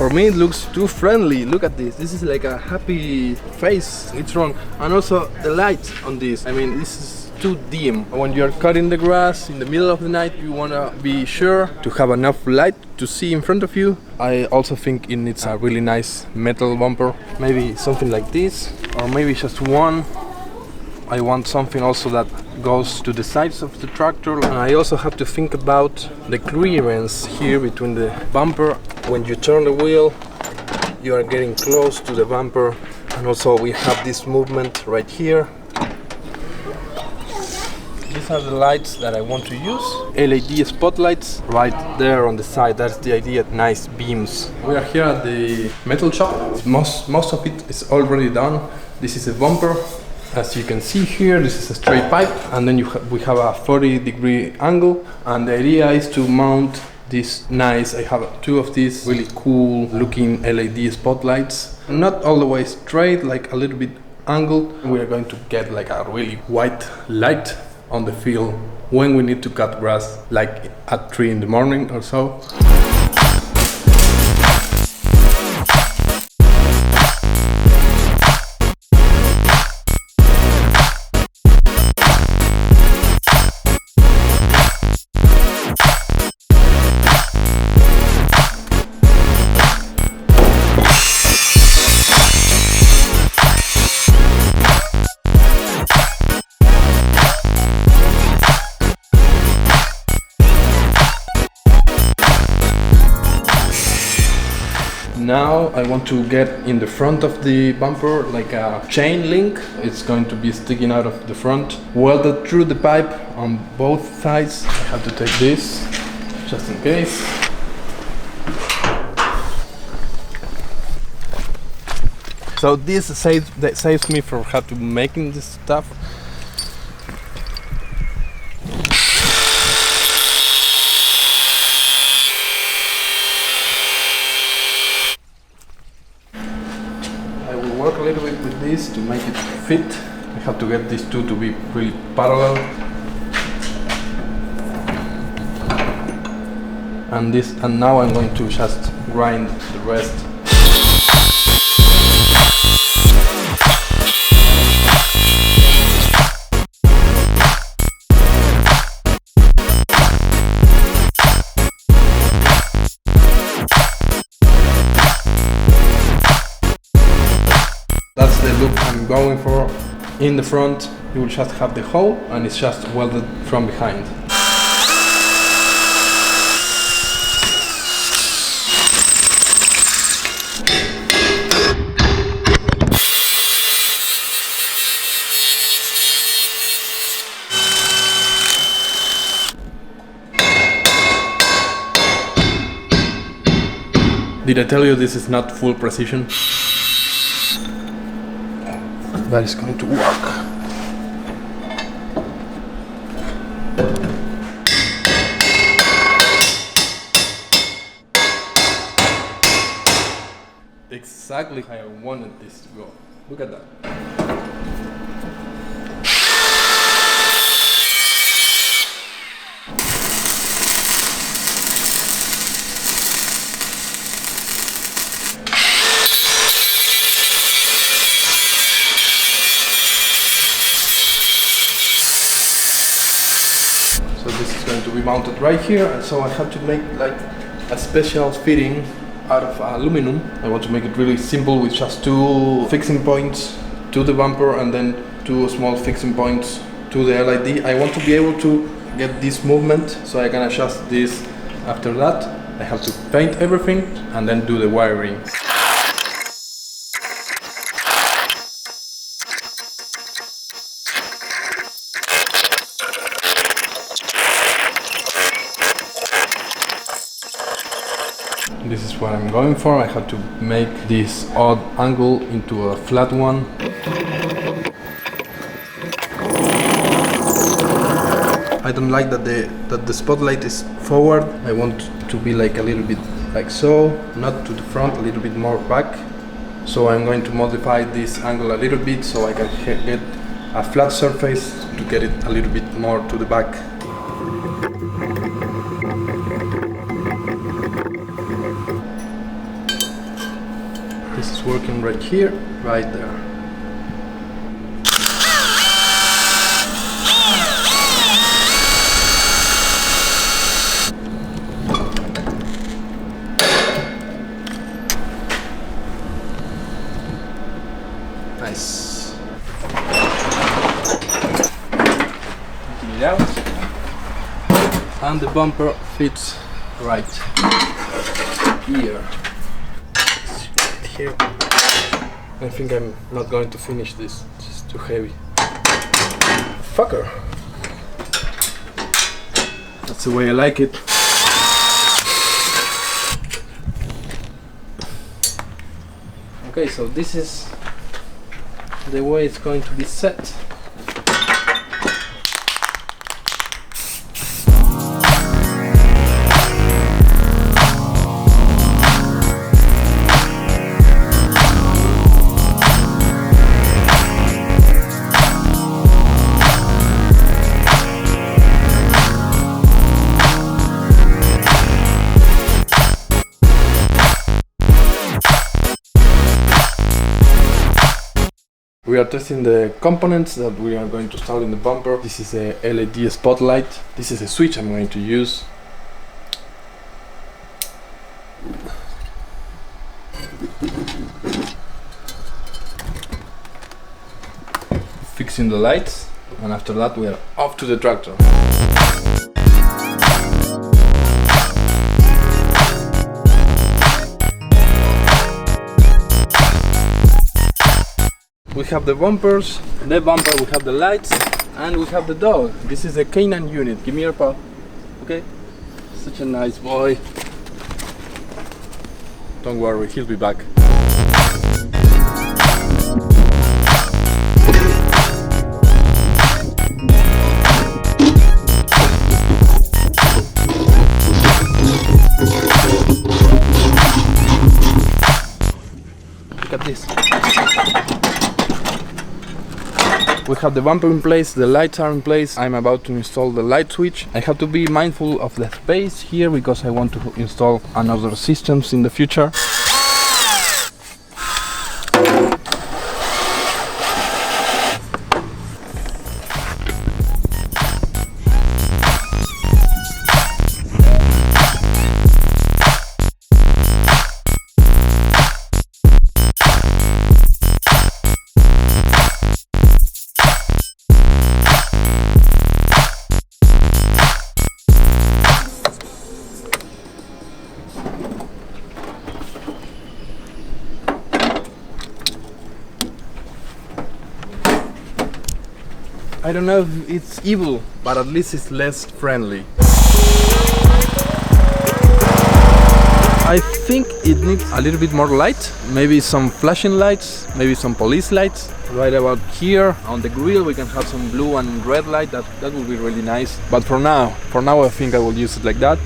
For me it looks too friendly. Look at this. This is like a happy face. It's wrong. And also the light on this. I mean, this is too dim. When you're cutting the grass in the middle of the night, you want to be sure to have enough light to see in front of you. I also think it needs a really nice metal bumper. Maybe something like this, or maybe just one. I want something also that goes to the sides of the tractor. And I also have to think about the clearance here between the bumper. When you turn the wheel, you are getting close to the bumper. And also we have this movement right here. These are the lights that I want to use. LED spotlights right there on the side. That's the idea. Nice beams. We are here at the metal shop. Most of it is already done. This is a bumper. As you can see here, this is a straight pipe, and then we have a 40-degree angle. And the idea is to mount this nice. I have two of these really cool looking LED spotlights. Not all the way straight, like a little bit angled. We are going to get like a really white light on the field when we need to cut grass, like at 3 in the morning or so. Now I want to get in the front of the bumper like a chain link. It's going to be sticking out of the front, welded through the pipe on both sides. I have to take this just in case. So this saves me from having to making this stuff. Work a little bit with this to make it fit. I have to get these two to be really parallel. And now I'm going to just grind the rest. That's the look I'm going for. In the front, you will just have the hole and it's just welded from behind. Did I tell you this is not full precision? That is going to work. Exactly how I wanted this to go. Look at that. To be mounted right here, and so I have to make like a special fitting out of aluminum. I want to make it really simple with just two fixing points to the bumper and then two small fixing points to the LED. I want to be able to get this movement so I can adjust this. After that I have to paint everything and then do the wiring. This is what I'm going for. I have to make this odd angle into a flat one. I don't like that the spotlight is forward. I want to be like a little bit like so, not to the front, a little bit more back. So I'm going to modify this angle a little bit so I can get a flat surface to get it a little bit more to the back. working right here, right there. Nice. Taking it out. And the bumper fits right here. Here. I think I'm not going to finish this. It's just too heavy. Fucker. That's the way I like it. Okay, so this is the way it's going to be set. We are testing the components that we are going to install in the bumper. This is a LED spotlight. This is a switch I'm going to use. Fixing the lights, and after that we are off to the tractor. We have the bumpers, the bumper, we have the lights, and we have the dog. This is a canine unit. Give me your paw. Okay? Such a nice boy. Don't worry, he'll be back. Look at this. We have the bumper in place, the lights are in place. I'm about to install the light switch. I have to be mindful of the space here because I want to install another systems in the future. I don't know if it's evil, but at least it's less friendly. I think it needs a little bit more light, maybe some flashing lights, maybe some police lights. Right about here on the grill we can have some blue and red light, that would be really nice. But for now I think I will use it like that.